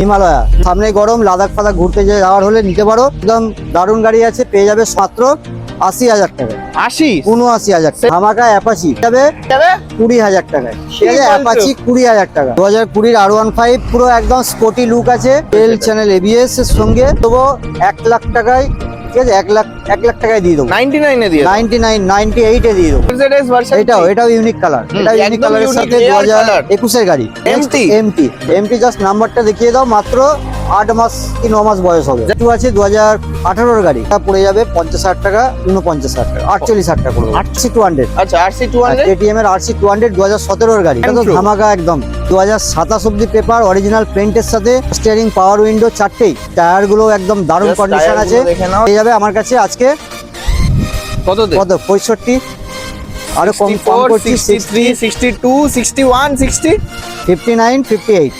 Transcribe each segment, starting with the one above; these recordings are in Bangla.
হিমালয়া। সামনে গরম, লাদাখ ফাদাখ ঘুরতে যাওয়ার হলে নিতে পারো। একদম দারুণ গাড়ি আছে, পেয়ে যাবে মাত্র 80,000 টাকায়। 79,000 টাকা। ধামাকা অ্যাপাচি যাবে 20,000 টাকায়। ঠিক আছে, অ্যাপাচি 20,000 টাকা। 2020 R15 পুরো একদম স্পোর্টি লুক আছে, টেল চ্যানেল ABS এর সঙ্গে দেবো 1 লাখ টাকায়। ঠিক আছে, 1 লাখ টাকায় দিয়ে দেবো। 99 এ দিয়ে 99, 98 এ দিয়ে দেবো। এটাও ইউনিক কালার। এটা ইউনিক কালারের সাথে 2021 এর গাড়ি। এমটি জাস্ট নাম্বারটা দেখিয়ে দাও। মাত্র 8 মাস কি 9 মাস বয়স হবে। যেটু আছে 2018 এর গাড়ি। এটা পড়ে যাবে 50,000 টাকা, 49,000 টাকা, 48,000 টাকা পড়বে। RC200। আচ্ছা, RC200 KTM এর RC200 2017 এর গাড়ি। এটা তো ধামাকা একদম। 2027 অব্দি পেপার, অরিজিনাল পেইন্টের সাথে, স্টিয়ারিং, পাওয়ার উইন্ডো চারটেই। টায়ার গুলো একদম দারুণ কন্ডিশন আছে। পেয়ে যাবে আমার কাছে আজকে কত 65। আরো কম করছি 63, 62, 61, 60, 59, 58।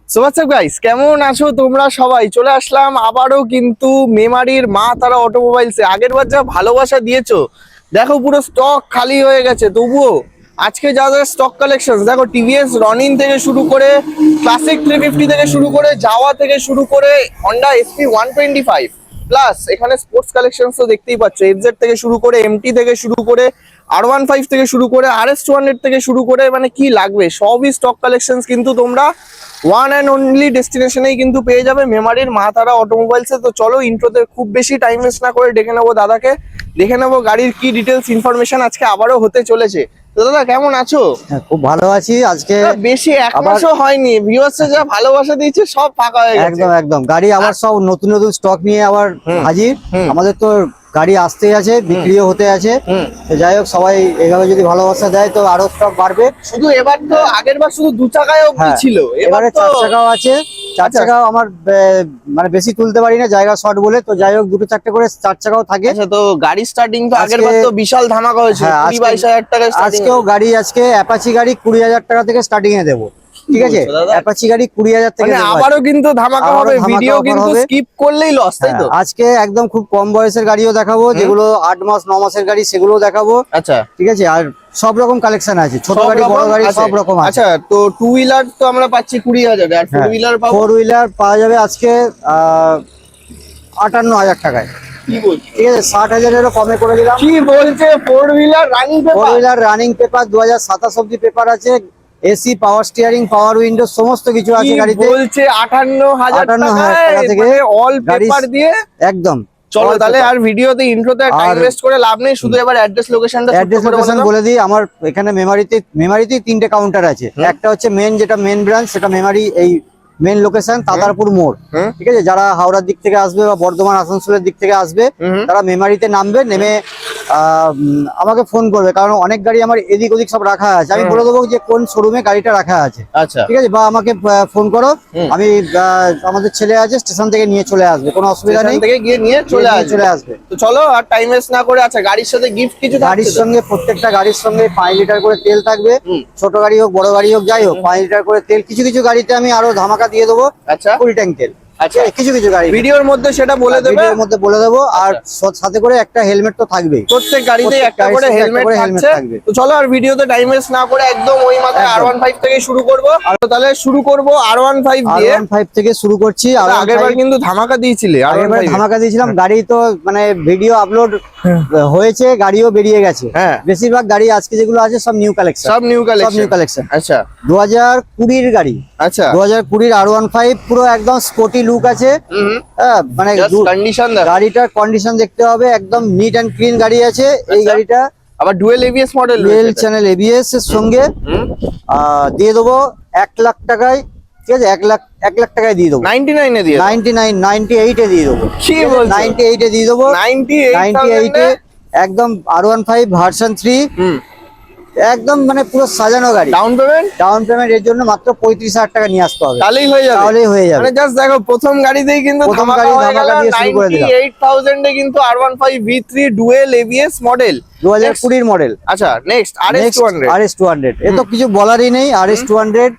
সো হোয়াটস আপ গাইস, কেমন আছো তোমরা সবাই? চলে আসলাম আবারও কিন্তু মেমারির মা তারা অটোমোবাইলসে। আগের বার যা ভালোবাসা দিয়েছো, দেখো পুরো স্টক খালি হয়ে গেছে, তবুও আজকে যা যা স্টক কালেকশন দেখো, টিভিএস রনিন থেকে শুরু করে, ক্লাসিক 350 থেকে শুরু করে, জাওয়া থেকে শুরু করে, হন্ডা SP 125 প্লাস এখানে স্পোর্টস কালেকশন তো দেখতেই পাচ্ছ, এফজেড থেকে শুরু করে, এমটি থেকে শুরু করে, R15 থেকে শুরু করে, RS200 থেকে শুরু করে, মানে কি লাগবে সবই স্টক কালেকশন কিন্তু তোমরা ওয়ান অ্যান্ড অনলি ডেস্টিনেশনেই কিন্তু পেয়ে যাবে মেমারির মা তারা অটোমোবাইলসে। তো চলো ইন্ট্রোতে খুব বেশি টাইম ওয়েস্ট না করে ডেকে নেবো দাদাকে, দেখে নেবো গাড়ির কি ডিটেলস ইনফরমেশন আজকে আবারও হতে চলেছে। তো দাদা কেমন আছো? খুব ভালো আছি। আজকে বেশি এক মাসও হয়নি, ভিউয়ার্সে যা ভালোবাসা দিয়েছে সব ফাঁকা হয়ে গেছে। একদম একদম। গাড়ি আবার সব নতুন নতুন স্টক নিয়ে আবার হাজির। আমাদের তো গাড়ি আসতে আছে, বিক্রিও হতে আছে। তো যাই হোক, সবাই এইভাবে যদি ভালোবাসা দেয় তো আরো স্টক বাড়বে। শুধু এবার তো আগের বার শুধু 2 চাকায় অবধি ছিল, এবারে 4 চাকাও আছে। 4 চাকাও আমার মানে বেশি তুলতে পারি না, জায়গা শর্ট বলে। তো যাই হোক, 2-4টে করে 4 চাকাও থাকে। আচ্ছা, তো গাড়ি স্টার্টিং তো আগের বার তো বিশাল ধামাকা হয়েছে, 22,000 টাকা। আজকেও গাড়ি, আজকে অ্যাপাচি গাড়ি 20,000 টাকা থেকে স্টার্টিং এ দেবো। ঠিক আছে, অ্যাপাচি গাড়ি 20,000 থেকে দেবো। আবারও কিন্তু ধামাকা হবে, ভিডিও কিন্তু স্কিপ করলেই লস, তাই তো? আজকে একদম খুব কম বয়সের গাড়িও দেখাবো, যেগুলো 8 মাস 9 মাসের গাড়ি সেগুলোও দেখাবো। আচ্ছা, ঠিক আছে। আর সব রকম কালেকশন আছে, ছোট গাড়ি বড় গাড়ি সব রকম আছে। আচ্ছা, তো 2 হুইলার তো আমরা পাচ্ছি 20,000, আর 4 হুইলার পাবো? 4 হুইলার পাওয়া যাবে আজকে 58,000 টাকায়। কি বলছিস? ঠিক আছে, 60,000-এরও কমে করে দিলাম। কি বলছে? 4 wheeler running paper? 4 wheeler running paper 2027 অবধি পেপার আছে। এসি, পাওয়ার স্টিয়ারিং, পাওয়ার উইন্ডো সমস্ত কিছু আছে গাড়িতে। বলছে 58,000 টাকা থেকে অল পেপার দিয়ে একদম। চলো তাহলে আর ভিডিওতে ইন্ট্রোতে টাইম ওয়েস্ট করে লাভ নেই, শুধু এবার অ্যাড্রেস লোকেশনটা বলে দিই। আমার এখানে মেমারিতে 3টে কাউন্টার আছে। একটা হচ্ছে মেন, যেটা মেন ব্রাঞ্চ, সেটা মেমারি এই মেন লোকেশন তাতারপুর মোড়। ঠিক আছে, যারা হাওড়ার দিক থেকে আসবে বা বর্ধমান আসানসোলের দিক থেকে আসবে তারা মেমারিতে নামবে, নেমে আমাকে ফোন করবে, কারণ অনেক গাড়ি আমার এদিক ওদিক সব রাখা আছে। আমি বলে দেবো যে কোন শোরুমে গাড়িটা রাখা আছে। আচ্ছা, ঠিক আছে, বা আমাকে ফোন করো, আমি আমাদের ছেলে আছে স্টেশন থেকে নিয়ে চলে আসবে, কোনো অসুবিধা নেই। থেকে গিয়ে নিয়ে চলে আসবে। তো চলো আর টাইম ওয়েস্ট না করে, আচ্ছা গাড়ির সাথে গিফট কিছু? গাড়ির সঙ্গে, প্রত্যেকটা গাড়ির সঙ্গে 5 লিটার করে তেল থাকবে। ছোট গাড়ি হোক বড় গাড়ি হোক যাই হোক, 5 লিটার করে তেল। কিছু কিছু গাড়িতে আমি আরো ধামাকা দিয়ে দেবো। আচ্ছা, ফুল ট্যাঙ্ক তেল। আচ্ছা, কিছু কিছু গাড়ি ভিডিওর মধ্যে সেটা বলে দেবে, ভিডিওর মধ্যে বলে দেবো। আর সাথে করে একটা হেলমেট তো থাকবেই, প্রত্যেক গাড়িতে একটা করে হেলমেট থাকবে। তো চলো আর ভিডিওতে টাইম ওয়েস্ট না করে একদম ওই মাথায় R15 থেকে শুরু করব। আর তাহলে শুরু করব R15 দিয়ে। R15 থেকে শুরু করছি। আগেরবার কিন্তু ধামাকা দিয়েছিলে, আগেরবার ধামাকা দিয়েছিলাম। গাড়ি তো মানে ভিডিও আপলোড হয়েছে, গাড়িও বেরিয়ে গেছে। বেশিরভাগ গাড়ি আজকে যেগুলো আছে সব নিউ কালেকশন, সব নিউ কালেকশন। আচ্ছা, 2020 এর গাড়ি। আচ্ছা, 2020 R15 পুরো একদম স্পোর্টি লুক আছে। মানে গাড়িটার কন্ডিশন দেখতে হবে, একদম নিট এন্ড ক্লিন গাড়ি আছে এই গাড়িটা। আবার dual ABS model, dual channel ABS এর সঙ্গে দিয়ে দেবো 1 লাখ টাকায়। ঠিক আছে, 1 লাখ টাকায় দিয়ে দেবো। 99 এ দিয়ে 99, 98 এ দিয়ে দেবো। 98 এ দিয়ে দেবো। 98 এ একদম R15 ভার্সন 3। একদম মানে পুরো সাজানো গাড়ি। ডাউন পেমেন্ট এর জন্য মাত্র 35,000 টাকা নিয়ে আসতে হবে, তাহলেই হয়ে যাবে। মানে জাস্ট দেখো প্রথম গাড়িতেই কিন্তু ধামাকা দিয়ে শুরু করে দিলাম। 98,000 এ কিন্তু R15 V3 dual ABS model, 2020 এর মডেল। আচ্ছা নেক্সট RS200। এ তো কিছু বলারই নেই, RS200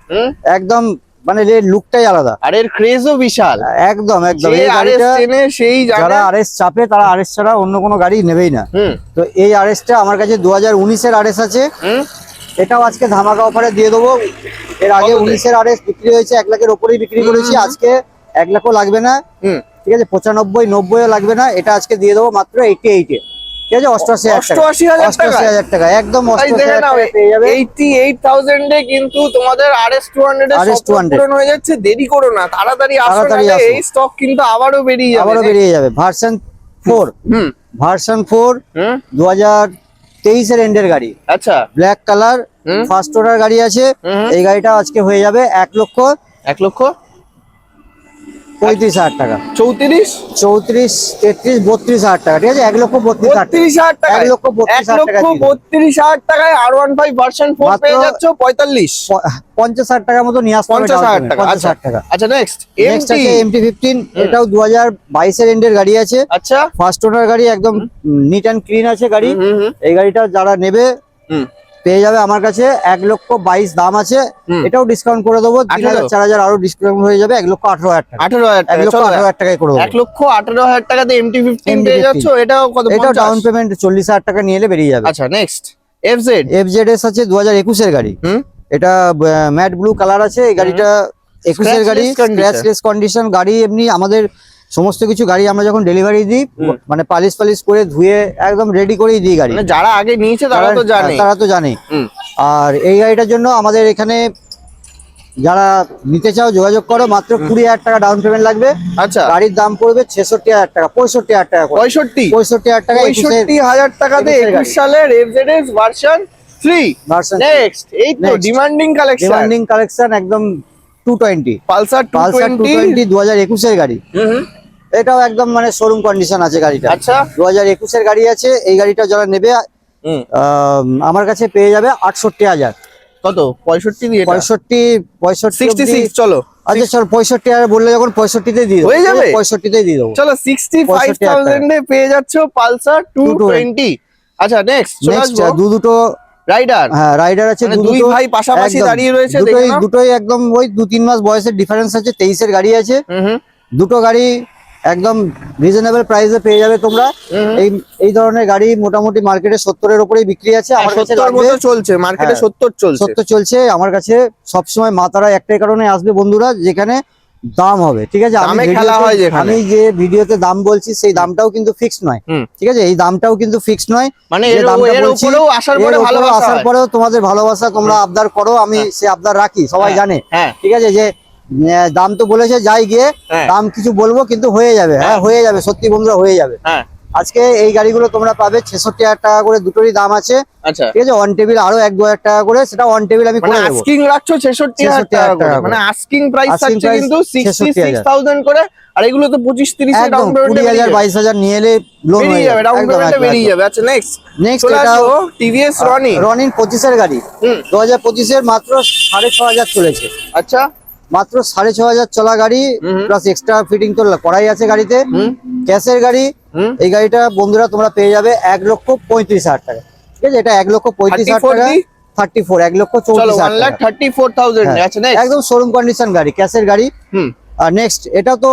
একদম মানে এর লুকটাই আলাদা, আর এর ক্রেজও বিশাল। একদম এই গাড়িটা সেই যারা RS চাপে তারা RS ছাড়া অন্য কোনো গাড়ি নেবেই না। তো এই RS-টা আমার কাছে 2019 এর RS আছে, এটাও আজকে ধামাকা অফারে দিয়ে দেবো। এর আগে 19 এর RS বিক্রি হয়েছে 1 লাখের উপরেই বিক্রি করেছি, আজকে 1 লাখও লাগবে না, ঠিক আছে 95 90ও লাগবে না, এটা আজকে দিয়ে দেবো মাত্র 88 এ, ঠিক আছে 88,000 টাকা, একদম 88,000 টাকা পেয়ে যাবে। 88,000 এ কিন্তু তোমাদের RS200 এর স্বপ্ন পূরণ হয়ে যাচ্ছে। দেরি করো না, তাড়াতাড়ি আসো, এই স্টক কিন্তু আবারও বেরিয়ে যাবে। ভার্সন 4 2023 এর এন্ডের গাড়ি, আচ্ছা ব্ল্যাক কালার, ফার্স্ট ওনার গাড়ি আছে। এই গাড়িটা আজকে হয়ে যাবে 1,35,000 টাকা, 34 33 32,000 টাকা, ঠিক আছে 1,32,000 টাকা, 1,32,000 টাকায় R15 ভার্সন 4 পেয়ে যাচ্ছ 50,000 টাকার মতো নিয়ে আসতে হবে, 50,000 টাকা। আচ্ছা নেক্সট আছে MT-15, এটাও 2022 এর এন্ডের গাড়ি আছে, আচ্ছা ফার্স্ট ওনার গাড়ি, একদম নিট এন্ড ক্লিন আছে গাড়ি। এই গাড়িটা যারা নেবে পেয়ে যাবে আমার কাছে 1,22,000 দাম আছে, এটাও ডিসকাউন্ট করে দেবো, 3,000 4,000 আরো ডিসকাউন্ট হয়ে যাবে, 1,18,000 টাকা, 1,18,000 টাকায় করে দেবো। 1,18,000 টাকাতে MT-15 পেয়ে যাচ্ছ। এটাও কত? এটা ডাউন পেমেন্ট 40,000 টাকা নিয়ে এলে বেরিয়ে যাবে। আচ্ছা নেক্সট FZS আছে 2021 এর গাড়ি, এটা ম্যাট ব্লু কালার আছে। এই গাড়িটা 21 এর গাড়ি, স্ক্র্যাচলেস কন্ডিশন গাড়ি। এমনি আমাদের সমস্ত কিছু গাড়ি আমরা যখন ডেলিভারি দিই মানে পালিশ করে ধুয়ে একদম রেডি করেই দিই গাড়ি, মানে যারা আগে নিয়েছে তারা তো জানে। আর এই গাড়িটার জন্য আমাদের এখানে যারা নিতে চাও যোগাযোগ করো, মাত্র 20,000 টাকা ডাউন পেমেন্ট লাগবে। আচ্ছা গাড়ির দাম পড়বে 66,000 টাকা, 65,000 টাকা, 65,000 টাকা, 65,000 টাকাতে 21 সালের FZS ভার্সন 3। নেক্সট এই তো ডিমান্ডিং কালেকশন একদম 220 পালসার 220 2021 এর গাড়ি। এটাও একদম মানে শোরুম কন্ডিশন আছে গাড়িটা। আচ্ছা 2021 এর গাড়ি আছে। এই গাড়িটা যারা নেবে আমার কাছে পেয়ে যাবে 68,000। কত? 65 দিয়ে 65 চলো। আচ্ছা চল 65,000 বললে যখন 65 দিয়ে হয়ে যাবে, 65 দিয়ে দেবো। চলো 65,000 এ পেয়ে যাচ্ছ পালসার 220। আচ্ছা নেক্সট দুটো রাইডার, হ্যাঁ রাইডার আছে, দুই ভাই পাশাপাশি দাঁড়িয়ে রয়েছে, দুটোই একদম ওই 2-3 মাস বয়সের ডিফারেন্স আছে। 23 এর গাড়ি আছে, দুটো গাড়ি একদম রিজনেবল প্রাইসে পেয়ে যাবে তোমরা। এই ধরনের গাড়ি মোটামুটি মার্কেটে 70 এর উপরেই বিক্রি আছে, আমার কাছে চলছে মার্কেটে 70 চলছে। আমার কাছে সবসময় মাতারা একটাই কারণে আসবে বন্ধুরা, যেখানে দাম হবে, ঠিক আছে। আমি যে ভিডিওতে দাম বলছি সেই দামটাও কিন্তু ফিক্সড নয়, ঠিক আছে। এই দামটাও কিন্তু ফিক্সড নয়, মানে আসার পরেও তোমাদের ভালোবাসা তোমরা আবদার করো, আমি সে আবদার রাখি, সবাই জানে, ঠিক আছে। যে দাম তো বলেছে যাই গিয়ে দাম কিছু বলবো কিন্তু হয়ে যাবে, হ্যাঁ হয়ে যাবে, সত্যি বন্ধুরা হয়ে যাবে। আজকে এই গাড়িগুলো তোমরা পাবে 66,000 টাকা করে, দুটোরই দাম আছে, আচ্ছা ঠিক আছে। অন টেবিল আরো 1-2,000 টাকা করে, সেটা অন টেবিল আমি করে দেব। আস্কিং রাখছো 66,000 টাকা করে, মানে আস্কিং প্রাইস থাকছে কিন্তু 66,000 করে। আর এগুলো তো 25-30 এর ডাউন পেমেন্ট 20,000 22,000 নিয়ে এলে লোন হয়ে যাবে, ডাউন পেমেন্টে বেরিয়ে যাবে। আচ্ছা নেক্সট এটা টিভিএস রনিন 25 এর গাড়ি, 2025 এর মাত্র 6,500 চলেছে। আচ্ছা মাত্র 6,500 চলা গাড়ি, প্লাস এক্সট্রা ফিটিং তো করাই আছে গাড়িতে, ক্যাশের গাড়ি। এই গাড়িটা বন্ধুরা তোমরা পেয়ে যাবে 1,35,000 টাকা, ঠিক আছে। এটা 1,35,000 টাকা, 34 1,34,000। আচ্ছা একদম শোরুম কন্ডিশন গাড়ি, ক্যাশের গাড়ি। আর নেক্সট এটা তো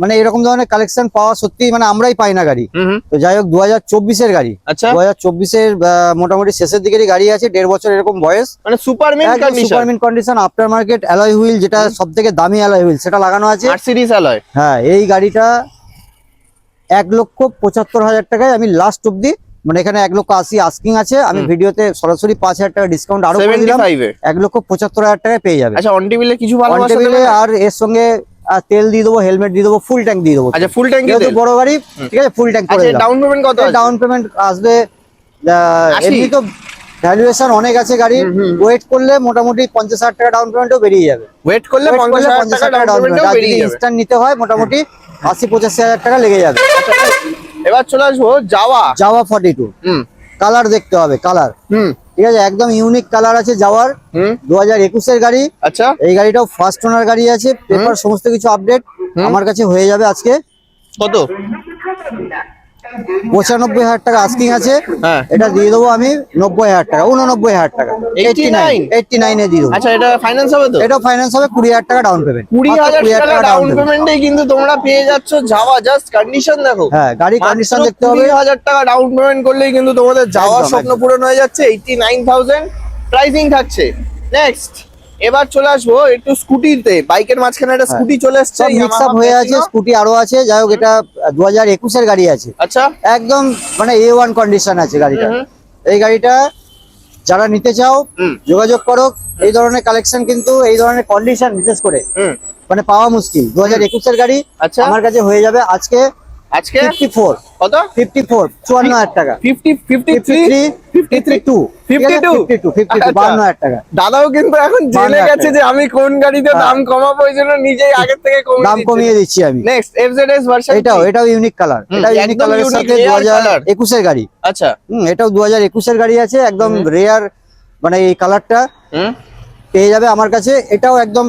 মানে এরকম ধরনের কালেকশন পাওয়া সত্যি মানে আমরাই পাই না গাড়ি। তো যাই হোক 2024 এর গাড়ি, 2024 এর মোটামুটি শেষের দিকেরই গাড়ি আছে, 1.5 বছর এরকম বয়স, মানে সুপারমিন condition, after market alloy wheel, যেটা সবথেকে দামি অ্যালয় হুইল সেটা লাগানো আছে, মার্সিডিজ অ্যালয়। হ্যাঁ এই গাড়িটা 1,75,000 টাকায় আমি লাস্ট অব্দি, মানে এখানে 1,80,000 আস্কিং আছে, আমি ভিডিওতে সরাসরি 5,000 টাকা ডিসকাউন্ট আরো করে দিলাম, 1,75,000 টাকায় পেয়ে যাবে। আচ্ছা অন টেবিলে কিছু ভালো আছে, আর এর সঙ্গে তেল দিয়ে দেবো, হেলমেট দিয়ে দেবো, ফুল ট্যাঙ্ক দিয়ে দেবো। আচ্ছা ফুল ট্যাঙ্ক যেহেতু বড় গাড়ি, ঠিক আছে ফুল ট্যাঙ্ক করে দিলাম। ডাউন পেমেন্ট কত? ডাউন পেমেন্ট আসবে এমনি তো ভ্যালুয়েশন অনেক আছে গাড়ির, ওয়েট করলে মোটামুটি 50,000 টাকা ডাউন পেমেন্টও বেরিয়ে যাবে। ওয়েট করলে 50,000 টাকা ডাউন পেমেন্টও বেরিয়ে যাবে। ইনস্ট্যান্ট নিতে হয় মোটামুটি 80-85,000 টাকা লেগে যাবে। এবার চলে আসবো জাভা 42 কালার দেখতে হবে, কালার। ঠিক আছে, একদম ইউনিক কালার আছে যাওয়ার। 2021-এর গাড়ি। আচ্ছা, এই গাড়িটাও ফার্স্ট ওনার গাড়ি আছে, পেপার সমস্ত কিছু আপডেট আমার কাছে হয়ে যাবে আজকে। কত? 95,000 টাকা আস্কিং আছে। হ্যাঁ। এটা দিয়ে দেবো আমি 90,000 টাকা, 89,000 টাকা, 89 এ দিয়ে দেবো। আচ্ছা, এটা ফাইন্যান্স হবে তো? এটাও ফাইন্যান্স হবে, 20,000 টাকা ডাউন পেমেন্ট। 20,000 টাকা ডাউন পেমেন্টে কিন্তু তোমরা পেয়ে যাচ্ছ যাওয়া। জাস্ট কন্ডিশন দেখো। হ্যাঁ, গাড়ি কন্ডিশন দেখতে হবে। 20,000 টাকা ডাউন পেমেন্ট করলেই কিন্তু তোমাদের যাওয়ার একদম, স্বপ্ন একদম। পূরণ হয়ে যাচ্ছে। 89,000 প্রাইসিং থাকছে। নেক্সট, এবার চলে আসবো একটু স্কুটিতে। বাইকের মাঝখানে একটা স্কুটি চলে এসছে, সব মিক্স আপ হয়ে আছে, স্কুটি আরো আছে। যাই হোক, এটা 2021-এর গাড়ি আছে। আচ্ছা, একদম মানে A1 কন্ডিশন আছে গাড়িটা। এই গাড়িটা যারা নিতে চাও যোগাযোগ করো। এই ধরনের কালেকশন কিন্তু, এই ধরনের কন্ডিশন বিশেষ করে মানে পাওয়া মুশকিল। 2021-এর গাড়ি আচ্ছা, আমার কাছে হয়ে যাবে আজকে 54। কত? 54, 54,000 টাকা। 50, 53, 52, 52,000 টাকা। দাদাও কিন্তু এখন জেনে 52,000 গেছে যে আমি কোন গাড়িতে দাম কমাবো, ওই জন্য নিজেই আগের থেকে দাম কমিয়ে দিচ্ছি আমি। Next, FZS version. এটাও ইউনিক কালার। এটাও ইউনিক একদম কালারের unique সাথে rare 2021-এর গাড়ি। আচ্ছা, এটাও 2021-এর গাড়ি আছে, একদম রেয়ার মানে এই কালারটা পেয়ে যাবে আমার কাছে। এটাও একদম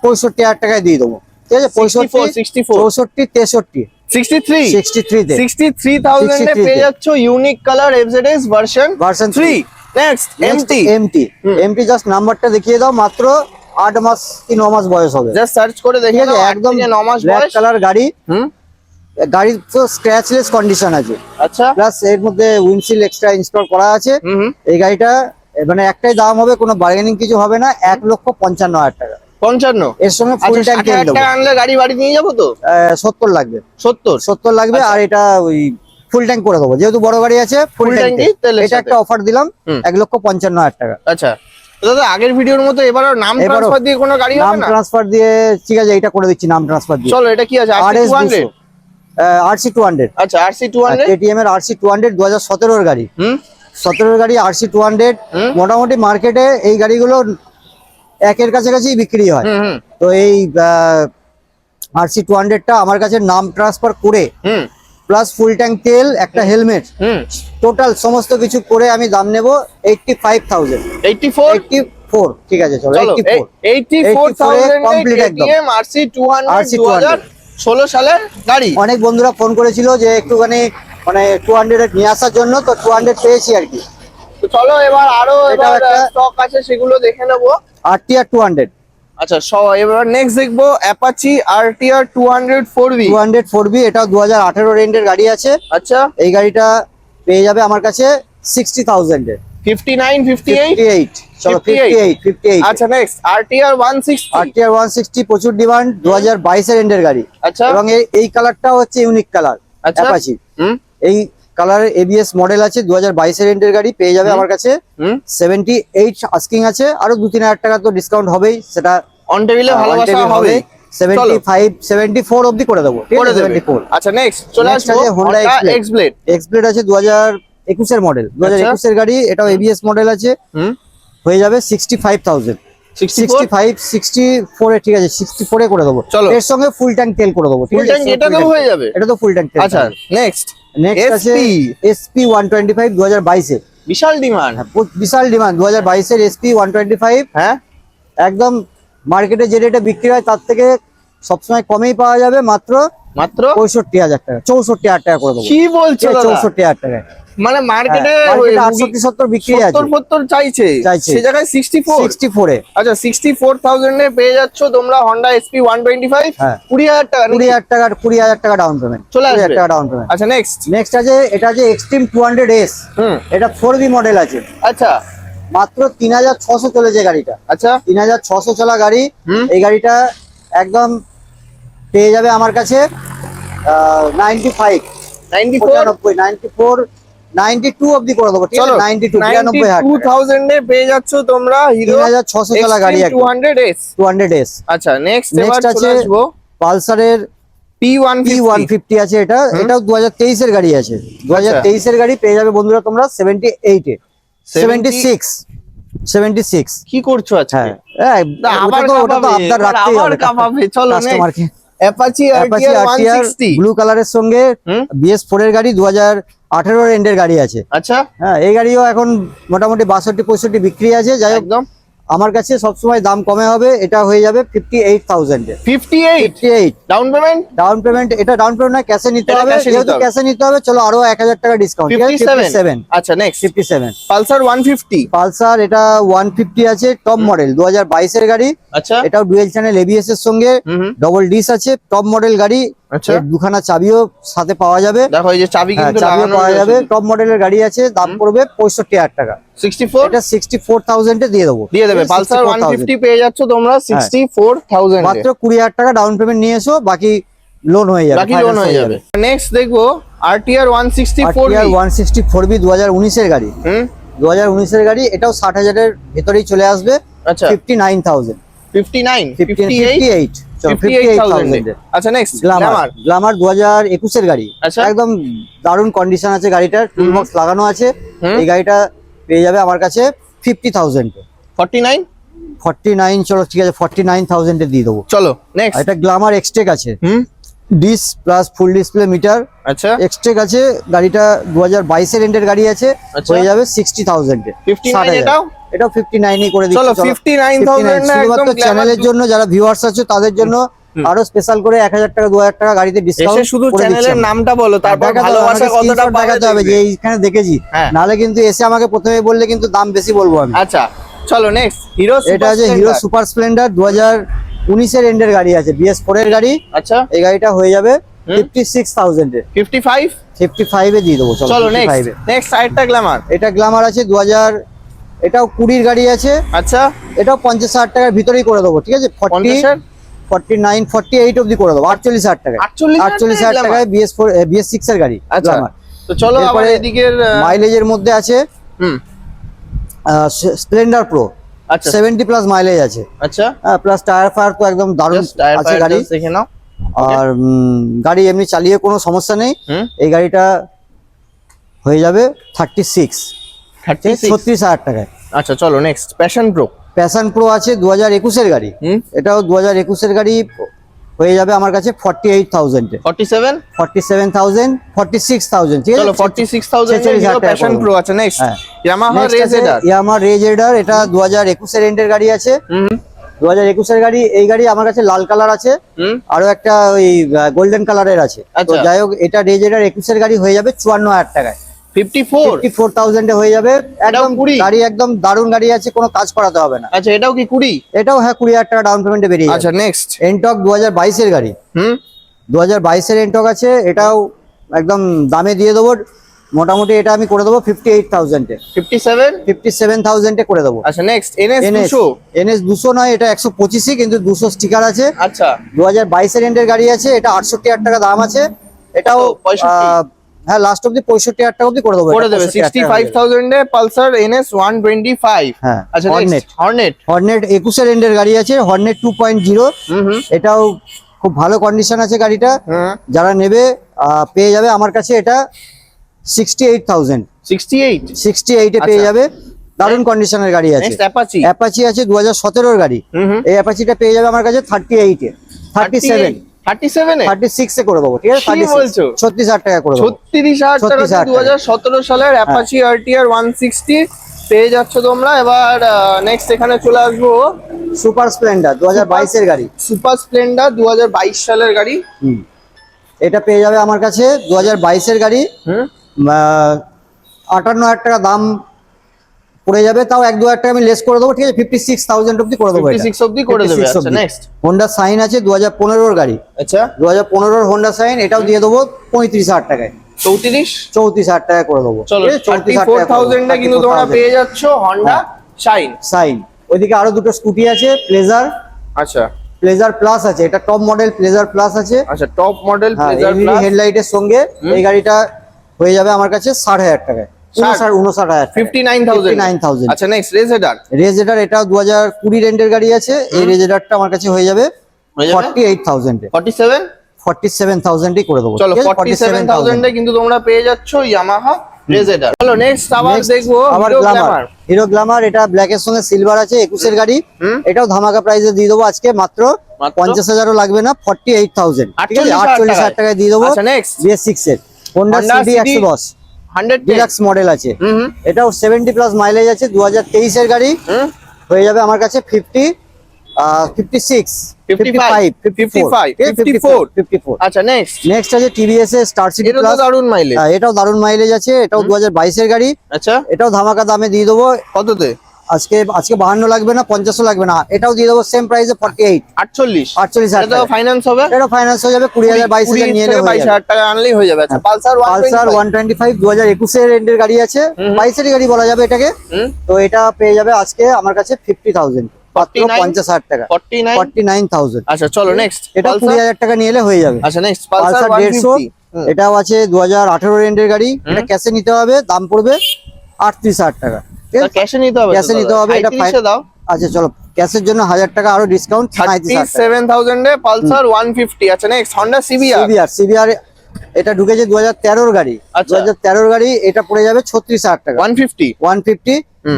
65,000 টাকায় দিয়ে দেবো। ঠিক আছে, 65, 64, 63, 63 তে 63,000 এ পেয়ে যাচ্ছ unique colour FZS version 3। Next, MT just নাম্বারটা দেখিয়ে দাও। মাত্র 8 মাস কি 9 মাস বয়স হবে। জাস্ট সার্চ করে ঠিক দেখে আছে, নাও, একদম 9 মাস ব্ল্যাক বয়স। কালার গাড়ি। গাড়ির তো স্ক্র্যাচলেস কন্ডিশন আছে। আচ্ছা, প্লাস এর মধ্যে উইন্ডশিল্ড এক্সট্রা ইনস্টল করা আছে। এই গাড়িটা মানে একটাই দাম হবে, কোনো বার্গেনিং কিছু হবে না, 1,55,000 টাকা। 55? এর সঙ্গে ফুল ট্যাঙ্ক তেল দেবো। আনলে গাড়ি বাড়ি নিয়ে যাবো তো? 70 লাগবে। 70 লাগবে। আর এটা ওই ফুল ট্যাঙ্ক করে দেবো, যেহেতু বড় গাড়ি আছে ফুল ট্যাঙ্ক। এটা একটা অফার দিলাম, 1,55,000 টাকা। আচ্ছা দাদা, আগের ভিডিওর মতো এবারও নাম ট্রান্সফার দিয়ে কোনো গাড়ি হবে নাম না? ট্রান্সফার দিয়ে, ঠিক আছে, এটা করে দিচ্ছি নাম ট্রান্সফার দিয়ে। চলো, এটা কি আছে? RC200? RC200। আচ্ছা, RC200 KTM এর RC200 2017 এর গাড়ি। 17 গাড়ি RC200। মোটামুটি মার্কেটে এই গাড়িগুলো একের কাছাকাছি বিক্রি হয়। তো এই RC200টা আমার কাছে নাম ট্রান্সফার করে প্লাস ফুল ট্যাঙ্ক তেল, একটা হেলমেট, টোটাল সমস্ত কিছু করে আমি দাম নেব 85,000। 84, ঠিক আছে, চলো 84,000 কমপ্লিট একদম। KTM RC200 2016 সালের গাড়ি। অনেক বন্ধুরা ফোন করেছিল যে একটুখানি মানে 200 নিয়ে আসার জন্য, তো 200 পেয়েছি আর কি। তো চলো এবার আরো এটাও একটা স্টক আছে, সেগুলো দেখে নেবো। RTR 200। আচ্ছা, এবার নেক্সট দেখবো অ্যাপাচি RTR 200 4V। 200 4V, এটাও 2018 রেন্ডের গাড়ি আছে। আচ্ছা, এই গাড়িটা পেয়ে যাবে আমার কাছে 60,000 এ। 59, 58? 58, চলো 58। আচ্ছা, নেক্সট RTR 160। RTR 160 প্রচুর ডিমান্ড, 2022 এর এন্ডের গাড়ি। আচ্ছা, এবং এই কালারটা হচ্ছে ইউনিক কালার। আচ্ছা, অ্যাপাচি এই কালারের ABS মডেল আছে, 2022 এর এন্ডের গাড়ি পেয়ে যাবে আমার কাছে। 78 আস্কিং আছে, আরো 2-3,000 টাকা তো ডিসকাউন্ট হবেই, সেটা অন টেবিলে ভালোবাসা হবে। 75, 74 অবধি করে দেবো। ঠিক আছে, 74। আচ্ছা, নেক্সট চলে আসবো Honda X-Blade। X-Blade আছে 2021 এর মডেল, 2021 এর গাড়ি। এটাও ABS মডেল আছে, হয়ে যাবে 65,000। 65, 64 এ, ঠিক আছে, 64 এ করে দেবো। এর সঙ্গে ফুল ট্যাঙ্ক তেল করে দেবো। ফুল ট্যাঙ্ক এটা তো হয়ে যাবে। এটা তো ফুল ট্যাঙ্ক তেল। আচ্ছা, নেক্সট আছে SP 125 2022 এর। বিশাল ডিমান্ড, বিশাল ডিমান্ড 2022 এর SP 125। হ্যাঁ, একদম মার্কেটে যে রেটে বিক্রি হয় তার থেকে সবসময় কমেই পাওয়া যাবে, মাত্র 65,000 টাকা, 64,000 টাকা করে দেবো। কি বলছো দাদা? 64,000 টাকা। মানে মার্কেটে 68-70 বিক্রি আছে, 70 চাইছে, সে জায়গায় 64 এ। আচ্ছা, 64,000 এ পেয়ে যাচ্ছ তোমরা Honda SP 125। 20,000 টাকা, 20,000 টাকা ডাউন পেমেন্ট। চলে আসবে 20,000 টাকা ডাউন পেমেন্ট। আচ্ছা, নেক্সট আছে, এটা আছে Xtreme 200S। এটা 4V মডেল আছে। আচ্ছা, মাত্র 3,600 চলেছে গাড়িটা। আচ্ছা, 3,600 চলা গাড়ি। এই গাড়িটা একদম পেয়ে যাবে আমার কাছে 95, 94, 92 অবধি করে দেবো। ঠিক আছে, 92,000 এ পেয়ে যাচ্ছ তোমরা হিরো 3,600 চলা গাড়ি, 200S। আচ্ছা, নেক্সট আছে পালসারের P150 আছে। এটাও 2023 এর গাড়ি আছে। 2023 এর গাড়ি পেয়ে যাবে বন্ধুরা তোমরা 78 এ। 76 কি করছো আজকে? হ্যাঁ, ওটা তো আবদার রাখতেই হবে চলো, কাস্টমারকে। অ্যাপাচি আরটিআর 160 ব্লু কালারের সঙ্গে হুম। BS4 এর গাড়ি 2018 এন্ডের গাড়ি আছে। আচ্ছা হ্যাঁ, এই গাড়িও এখন মোটামুটি 62-65 বিক্রি আছে। যাই হোক, একদম আমার কাছে সবসময় দাম কমে হবে। এটা হয়ে যাবে 58,000 এ। 58 ডাউন পেমেন্ট। ডাউন পেমেন্ট, এটা ডাউন পেমেন্ট না, ক্যাশে নিতে এটা হবে। cash এ নিতে যেহেতু হবে। ক্যাশে নিতে হবে, চলো আরো 1000 টাকা ডিসকাউন্ট। 57 আচ্ছা নেক্সট 57 পালসার 150 পালসার, এটা 150 আছে, টপ মডেল 2022 এর গাড়ি। আচ্ছা এটাও ডুয়েল চ্যানেল ABS এর সঙ্গে হুম ডবল ডিস আছে, টপ মডেল গাড়ি। আচ্ছা এর দুখানা চাবিও সাথে পাওয়া যাবে। দেখো এই যে চাবি হ্যাঁ, কিন্তু চাবিও লাগানো পাওয়া যাবে। টপ মডেলের গাড়ি আছে, দাম পড়বে 65,000 টাকা। 64 এটা 64,000 এ দিয়ে দেবো। দিয়ে দেবে। পালসার 150 পেয়ে যাচ্ছ তোমরা 64,000 এ। মাত্র 20,000 টাকা ডাউন পেমেন্ট নিয়ে এসো, বাকি লোন হয়ে যাবে, বাকি লোন হয়ে যাবে। নেক্সট দেখবো আরটিআর 164 RTR 164B 2019 এর গাড়ি। হুম 2019 এর গাড়ি, এটাও 60,000 এর ভেতরেই চলে আসবে। আচ্ছা 59,000 59 58 চলো 58,000 58,000 আচ্ছা নেক্সট গ্ল্যামার। গ্ল্যামার 2021 এর গাড়ি। আচ্ছা। একদম দারুণ কন্ডিশন আছে গাড়িটার, টুল বক্স লাগানো আছে। হুম। এই গাড়িটা পেয়ে যাবে আমার কাছে 50,000 এ। 49 49 চলো ঠিক আছে, 49,000 এ দিয়ে দেবো। চলো আর নেক্সট এটা গ্ল্যামার এক্সটেক আছে, হুম ডিস প্লাস ফুল ডিসপ্লে মিটার আচ্ছা এক্সটেক আছে। গাড়িটা 2022 এর এন্ডের গাড়ি আছে, আচ্ছা। হয়ে যাবে 60,000 এ। 59 60,000 এটাও? এটাও 59 করে দিচ্ছি। চলো চলো, 59,000 না একদম শুধুমাত্র চ্যানেলের জন্য, যারা ভিউয়ার্স আছে তাদের জন্য আরো স্পেশাল করে 1000 টাকা 2000 টাকা গাড়িতে এসে ডিসকাউন্ট শুধু চ্যানেলের নামটা বলো, তারপর ভালোবাসা কতটা পাবে দেখাতে হবে যে এইখানে দেখেছি। হ্যাঁ। নাহলে কিন্তু এসে আমাকে প্রথমে বললে কিন্তু দাম বেশি বলবো আমি। আচ্ছা চলো নেক্সট হিরো এটা আছে হিরো সুপার স্প্লেন্ডার 2019 এর এন্ডের গাড়ি আছে, BS4 এর গাড়ি। আচ্ছা এই গাড়িটা হয়ে যাবে 56,000 এ। 55 55 এ দিয়ে দেবো। চলো 55 নেক্সট এ। নেক্সট আরেকটা গ্ল্যামার এটা গ্ল্যামার আছে 2000, এটাও 20 এর গাড়ি আছে। আচ্ছা এটাও 50,000 টাকার ভিতরেই করে দেবো, ঠিক আছে। 50 এর 49 48 অবধি করে দেবো, 48,000 টাকায়। 48,000 টাকায় BS6 এর গাড়ি। আচ্ছা Glamour। তো চলো আবার এরপরে এদিকের মাইলেজের মধ্যে আছে হুম স্প্লেন্ডার প্রো, আচ্ছা 70 প্লাস মাইলেজ আছে। আচ্ছা প্লাস টায়ার ফায়ার তো একদম দারুণ জাস্ট টায়ার আছে গাড়ি। দেখে নাও আর গাড়ি এমনি চালিয়ে কোনো সমস্যা নেই। হুম এই গাড়িটা হয়ে যাবে 36 36 36,000 টাকায়। আচ্ছা চলো next passion pro passion pro আছে 2021 এর গাড়ি। হুম এটাও 2021 এর গাড়ি, হয়ে যাবে আমার কাছে 48,000 এ। 47 47,000 46,000, ঠিক আছে। চলো 46,000 এর হিরো প্যাশন প্রো আছে। নেক্সট হ্যাঁ। ইয়ামাহা Next আছে রেজেডার ইয়ামাহা রেজেডার, এটা 2021 এর এন্ডের গাড়ি আছে। হুম 2021 এর গাড়ি। এই গাড়ি আমার কাছে লাল কালার আছে, হুম আরো একটা ওই গোল্ডেন কালারের আছে। তো আচ্ছা। যাই হোক, এটা রেজেডার 21 এর গাড়ি হয়ে যাবে 54,000 টাকায়। 54 54,000 এ হয়ে যাবে। একদম 20 গাড়ি একদম দারুণ গাড়ি আছে, কোনো কাজ করাতে হবে না। আচ্ছা এটাও কি 20 এটাও হ্যাঁ 20,000 টাকা ডাউন পেমেন্টে বেরিয়ে যাবে। আচ্ছা নেক্সট এনটক 2022 এর গাড়ি। হুম 2022 এর এনটক আছে, এটাও একদম দামে দিয়ে দেবো। মোটামুটি এটা আমি করে দেবো 58,000 এ। 57 57,000 এ করে দেবো। আচ্ছা নেক্সট এনএস NS 200 NS 200 নয়, এটা 125 কিন্তু 200 স্টিকার আছে। আচ্ছা 2022 এর এন্ডের গাড়ি আছে, এটা 68,000 টাকা দাম আছে। এটাও কত? 65? হ্যাঁ লাস্ট অবধি 65,000 টাকা অবধি করে দেবো। করে দেবে 65,000 এ পালসার এনএস 125 হ্যাঁ। আচ্ছা Hornet। নেক্সট হর্নেট হর্নেট 21 এর এন্ডের গাড়ি আছে, হর্নেট 2.0। হুম হুম এটাও খুব ভালো কন্ডিশন আছে গাড়িটা। হুম যারা নেবে পেয়ে যাবে আমার কাছে এটা 68,000 68 এ পেয়ে আচ্ছা। যাবে। দারুণ কন্ডিশনের গাড়ি আছে। নেক্সট অ্যাপাচি অ্যাপাচি আছে 2017 এর গাড়ি। হুম হুম এই অ্যাপাচিটা পেয়ে যাবে আমার কাছে 38 এ। 37 37 এ 36 এ করে দেবো, ঠিক আছে। কি বলছো? 36,000 টাকা করে দেবো। 36,000 টাকা 36,000 2017 সালের অ্যাপাচি আরটিআর 160 পেয়ে যাচ্ছ তোমরা। এবার নেক্সট এখানে চলে আসবো সুপার স্প্লেন্ডার 2022 এর গাড়ি। সুপার স্প্লেন্ডার 2022 সালের গাড়ি। হুম। এটা পেয়ে যাবে আমার কাছে 2022 এর গাড়ি। হুম 58,000 টাকা দাম পড়ে যাবে, তাও 1-2,000 টাকা আমি লেস করে দেবো, ঠিক আছে। 56,000 অব্দি করে দেবো। 56 অবধি করে দেবে। আচ্ছা নেক্সট হোন্ডা সাইন আছে 2015 এর গাড়ি। আচ্ছা 2015 এর হোন্ডা সাইন, এটাও দিয়ে দেবো 35,000 টাকায়। 34 টাকা করে দেবো। চলো 34,000 এ কিন্তু তোমরা পেয়ে যাচ্ছ হন্ডা শাইন। সাইন। ওইদিকে আরো দুটো স্কুটি আছে, প্লেজার, আচ্ছা প্লেজার প্লাস আছে। এটা টপ মডেল প্লেজার প্লাস আছে। আচ্ছা টপ মডেল হ্যাঁ, প্লেজার এলইডি প্লাস হেডলাইটের সঙ্গে এই গাড়িটা হয়ে যাবে আমার কাছে 60,000 টাকায়। 59,000 59,000 আচ্ছা নেক্সট রেজেডার রেজেডার, এটাও 2020 রেন্টের গাড়ি আছে। এই রেজেডারটা আমার কাছে হয়ে যাবে 48,000 এ। 47 47,000 করে দেবো। চলো 47,000 এ কিন্তু তোমরা পেয়ে যাচ্ছ ইয়ামাহা রেজেডার। চলো নেক্সট আবার দেখবো আবার hero Glamour. Glamour. Hero Glamour, এটা ব্ল্যাক এর সঙ্গে সিলভার আছে, 21 এর গাড়ি। হুম। এটাও ধামাকা প্রাইসে দিয়ে দেবো আজকে মাত্র মাত্র? 50,000ও লাগবে না, 48,000, ঠিক আছে, 48,000 টাকায় দিয়ে দেবো। আচ্ছা নেক্সট BS6 এর Honda CD 110 100 ডিলাক্স মডেল আছে, এটাও 70 প্লাস মাইলেজ আছে, 2023 এর গাড়ি, হয়ে যাবে আমার কাছে 56 55 54। আচ্ছা নেক্সট আছে TVS এর স্টার সিটি এটা তো প্লাস, দারুন মাইলেজ। এটাও দারুন মাইলেজ আছে, এটাও 2022 এর গাড়ি, আচ্ছা এটাও ধামাকা দামে দিয়ে দেবো। কততে? আজকে 52 লাগবে না, 50 লাগবে না, এটাও দিয়ে দেবো সেম প্রাইসে 48,000 এটা টাকা। ফাইন্যান্স হবে, এটা ফাইন্যান্স হয়ে যাবে 20,000 22,000 নিয়ে নেবে, 22,000 টাকা আনলেই হয়ে যাবে। আচ্ছা পালসার পালসার 125 2021 এর এন্ডের গাড়ি আছে, 22 এর গাড়ি বলা যাবে এটাকে, তো এটা পেয়ে যাবে আজকে আমার কাছে 50,000, মাত্র 50,000 টাকা, 49,000। আচ্ছা চলো নেক্সট, এটা 20,000 টাকা নিয়ে এলে হয়ে যাবে। আচ্ছা নেক্সট পালসার 150, এটাও আছে 2018 এর এন্ডের গাড়ি, এটা ক্যাশে নিতে হবে, দাম পড়বে 38,000 টাকা, ঠিক আছে, ক্যাশে নিতে হবে, ক্যাশে নিতে হবে। এটা দাও। আচ্ছা চলো, ক্যাশের জন্য 1000 টাকা আরো ডিসকাউন্ট, 37,000 এ পালসার 150। আচ্ছা নেক্সট হন্ডা সিবিআর এটা ঢুকেছে 2013 গাড়ি, 2013 গাড়ি, এটা পড়ে যাবে 36,000 টাকা, 150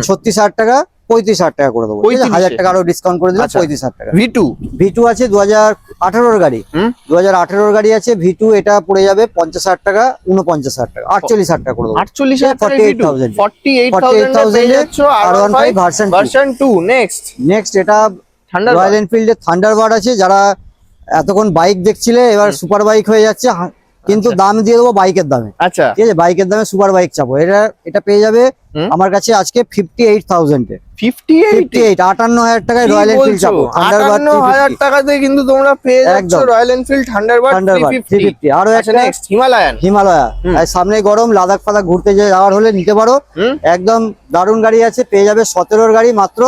36,000 টাকা, 35,000 টাকা করে দেবো, 1000 টাকা আরো ডিসকাউন্ট করে দিলাম, 35,000 টাকা। V2 আছে 2018 গাড়ি, 2018 গাড়ি আছে V2, এটা পড়ে যাবে 50,000 টাকা, 49,000 টাকা, 48,000 টাকা করে দেবো, 48,000 R15 ভার্সন 2। নেক্সট এটা রয়্যাল এনফিল্ডের থান্ডারবার্ড আছে, যারা এতক্ষণ বাইক দেখছিলে এবার সুপার বাইক হয়ে যাচ্ছে, কিন্তু দাম দিয়ে দেবো বাইকের দামে, আচ্ছা ঠিক আছে, বাইকের দামে সুপার বাইক চাপো। এটা পেয়ে যাবে আমার কাছে আজকে 58,000 এ, 58,000 টাকায় রয়্যাল এনফিল্ড চাপো, থান্ডারবার্ড 58,000 টাকাতে কিন্তু তোমরা পেয়ে যাচ্ছ রয়্যাল এনফিল্ড থান্ডারবার্ড 350। আরো আচ্ছা একটা নেক্সট হিমালয়া, আর সামনে গরম, লাদাখ ফাদাখ ঘুরতে যাওয়ার হলে নিতে পারো, একদম দারুণ গাড়ি আছে, পেয়ে যাবে 17 গাড়ি মাত্র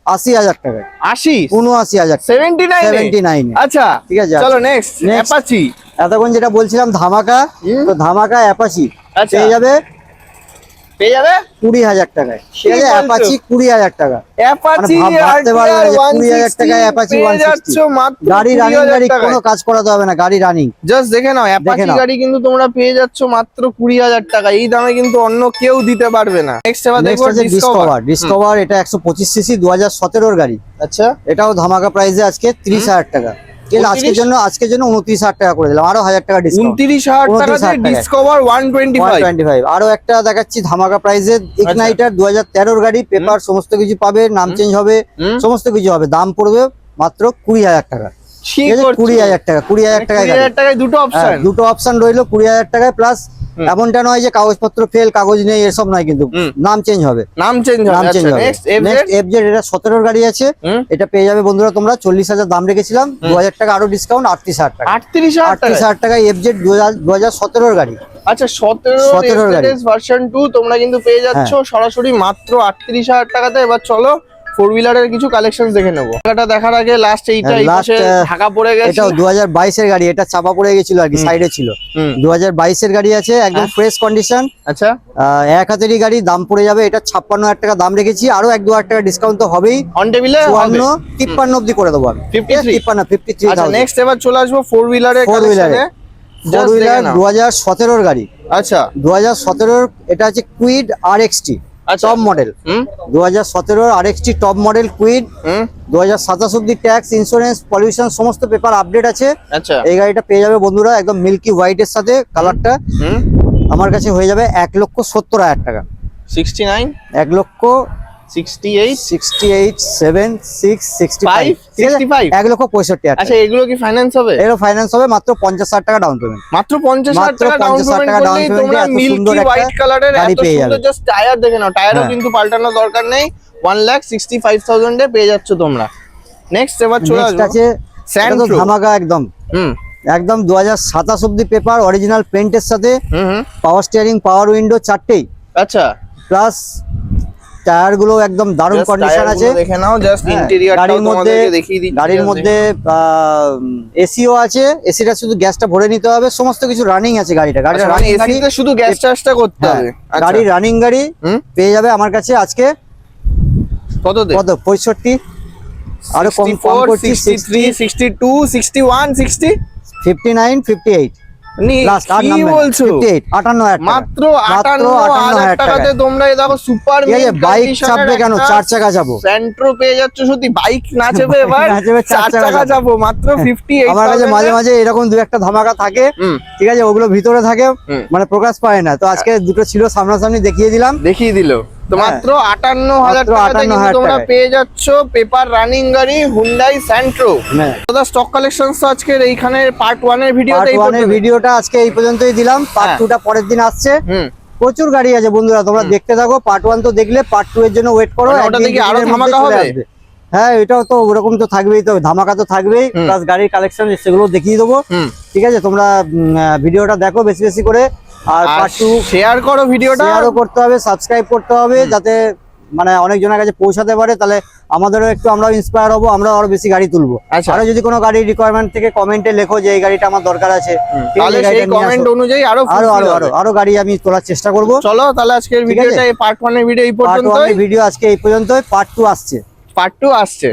80,000 টাকায়, 79,000, 79। আচ্ছা ঠিক আছে, চলো নেক্সট অ্যাপাচি। এতক্ষণ যেটা বলছিলাম ধামাকা, তো ধামাকা অ্যাপাচি পেয়ে যাবে 20,000 টাকায়, ঠিক আছে, অ্যাপাচি 20,000 টাকা, অ্যাপাচি ভাবতে পারবে না যে 20,000 টাকায় অ্যাপাচি 160, গাড়ি রানিং গাড়ি, কোনো কাজ করাতে হবে না, গাড়ি রানিং, জাস্ট দেখে নাও, অ্যাপাচি গাড়ি কিন্তু তোমরা পেয়ে যাচ্ছ মাত্র 20,000 টাকা, এই দামে কিন্তু অন্য কেউ দিতে পারবে না। নেক্সট এবার দেখো ডিসকভার, এটা 125 সিসি 2017 এর গাড়ি, আচ্ছা এটাও ধামাকা প্রাইসে আজকে 30,000 টাকা, আজকের জন্য 29,000 টাকা করে দিলাম, আরো 1,000 টাকা ডিসকাউন্ট, 29,000 টাকাতে ডিসকভার 125। আরো একটা দেখাচ্ছি ধামাকা প্রাইসে, ইগনাইটার 2013 গাড়ি, পেপার সমস্ত কিছু পাবে, নাম চেঞ্জ হবে, সমস্ত কিছু হবে, দাম পড়বে মাত্র 20,000 টাকা, 20,000 টাকা, 20,000 টাকায় দুটো অপশন রইলো 20,000 টাকায়, প্লাস এমনটা নয় যে কাগজপত্র ফেল, কাগজ নেই, এসব নয়, কিন্তু নাম চেঞ্জ হবে, নেক্সট এফজেড, এটা 17 গাড়ি আছে, এটা পেয়ে যাবে বন্ধুরা তোমরা 40,000 দাম রেখেছিলাম, 2,000 টাকা আরো ডিসকাউন্ট, 38,000 টাকা, 38,000 টাকায় এফজেড 2017 গাড়ি। আচ্ছা 17 গাড়ি ভার্সন 2 তোমরা কিন্তু পেয়ে যাচ্ছ সরাসরি মাত্র 38,000 টাকাতে। এবার চলো ফোর হুইলারের কিছু কালেকশন দেখে নেবো। এটা দেখার আগে লাস্ট এইটা ঢাকা পড়ে গেছে, এটাও 2022 এর গাড়ি, এটা চাপা পড়ে গেছিল আর কি, সাইডে ছিল, 2022 এর গাড়ি আছে, একদম ফ্রেশ কন্ডিশন, আচ্ছা এক হাতেরই গাড়ি, দাম পড়ে যাবে এটা 56,000 টাকা দাম রেখেছি, আরো 1-2,000 টাকা ডিসকাউন্ট তো হবেই, অন টেবিলে 53 অবধি করে দেবো আমি, 53। আচ্ছা নেক্সট এবার চলে আসবো ফোর হুইলারের কালেকশনে। 2017 এর গাড়ি, আচ্ছা 2017 এটা আছে Kwid RXT top model, 2017 RXT top model Kwid, 2027 অব্দি ট্যাক্স, ইন্স্যুরেন্স, পলিউশন সমস্ত পেপার আপডেট আছে। আচ্ছা এই গাড়িটা পেয়ে যাবে বন্ধুরা একদম মিল্কি হোয়াইট এর সাথে, কালারটা আমার কাছে হয়ে যাবে 1,70,000 টাকা, 69 1,68,7,6,65 1,65,000 আচ্ছা এগুলো কি ফাইন্যান্স হবে? এর ফাইন্যান্স হবে, মাত্র 50,000 টাকা ডাউন পেমেন্ট, মাত্র 50,000 টাকা ডাউন পেমেন্ট করলেই তোমরা মিল্কি হোয়াইট কালারের এত সুন্দর জাস্ট টায়ার দেখে নাও, টায়ারও কিন্তু পাল্টানোর দরকার নেই, 1,65,000 এ পেয়ে যাচ্ছ তোমরা। নেক্সট এবার চলে আসবো স্যান্ট্রো, ধামাকা একদম, একদম 2027 অব্দি পেপার, অরিজিনাল পেইন্টের সাথে, পাওয়ার স্টিয়ারিং, পাওয়ার উইন্ডো চারটেই, আচ্ছা প্লাস টায়ার গুলো একদম দারুণ কন্ডিশন আছে, দেখে নাও জাস্ট ইন্টেরিয়রটাও তোমাদেরকে দেখিয়ে দিচ্ছি। গাড়ির মধ্যে এসিও আছে, এসিটা শুধু গ্যাসটা ভরে নিতে হবে, সমস্ত কিছু রানিং আছে গাড়িটা, গাড়িটা রানিং গাড়ি, শুধু গ্যাস চার্জটা করতে হবে, গাড়ি রানিং গাড়ি পেয়ে যাবে আমার কাছে আজকে কত 65, আরো কম করছি 63 62 61 60 59 58 লাস্ট আর কি নামবে না। বলছো? 58 58,000 টাকা। মাত্র মাত্র 58,000 টাকাতে টাকায়। তোমরা এই দেখো সুপার ঠিক আছে, বাইক চাপবে কেন, 4 চাকা যাবো। সেন্ট্রো পেয়ে যাচ্ছ, সত্যি বাইক না চেপে এবার না চেপে 4 4 চাকা যাবো মাত্র 58,000 আমার কাছে মাঝে মাঝে এরকম দু একটা ধামাকা থাকে, হুম। ঠিক আছে, ওগুলো ভিতরে থাকে, হুম। মানে প্রকাশ পায় না। তো আজকে দুটো ছিল সামনাসামনি, দেখিয়ে দিলাম। দেখিয়ে দিল তো হ্যাঁ। মাত্র 58,000 মাত্র টাকাতে কিন্তু 58,000 তোমরা টাকায়। পেয়ে যাচ্ছ পেপার রানিং গাড়ি হুন্ডাই স্যান্ট্রো। হ্যাঁ। দাদা স্টক কালেকশনস তো আজকের এইখানে পার্ট 1 এর পার্ট ভিডিওতে এই 1 এর পর্যন্ত। ভিডিওটা আজকে এই পর্যন্তই দিলাম, পার্ট হ্যাঁ। 2 টা পরের দিন আসছে। হুম। প্রচুর গাড়ি আছে বন্ধুরা, তোমরা দেখতে থাকো। পার্ট 1 তো দেখলে, পার্ট 2 এর জন্য ওয়েট করো। মানে ওটা একদিন দেখি আরো দুদিনের মধ্যে ধামাকা চলে হবে? আসবে। হ্যাঁ, এটাও তো ওরকম তো থাকবেই, তো ধামাকা তো থাকবেই, হুম। প্লাস গাড়ির কালেকশন সেগুলো দেখিয়ে দেবো। হুম। ঠিক আছে, তোমরা ভিডিওটা দেখো বেশি বেশি করে। আর আর পার্ট 2 শেয়ার করো ভিডিওটা। শেয়ারও করতে হবে, সাবস্ক্রাইব করতে হবে, যাতে মানে অনেকজনের কাছে পৌঁছাতে পারে। তাহলে আমাদেরও একটু, আমরাও ইন্সপায়ার হবো, আমরা আরো বেশি গাড়ি তুলবো। আচ্ছা। আরো যদি কোনো গাড়ির রিকোয়ারমেন্ট থেকে কমেন্টে লেখো যে এই গাড়িটা আমার দরকার আছে, ঠিক তাহলে আছে, সেই গাড়িটা নিয়ে কমেন্ট আসো। অনুযায়ী আরো আরো fulfill আরো হবে। আরো আরো গাড়ি আমি তোলার চেষ্টা করবো। চলো তাহলে আজকের ঠিক আছে। ভিডিওটা এই পার্ট 1 এর ভিডিও এই পার্ট 1 পর্যন্তই। এর ভিডিও আজকে এই পর্যন্তই, পার্ট 2 আসছে। পার্ট 2 আসছে।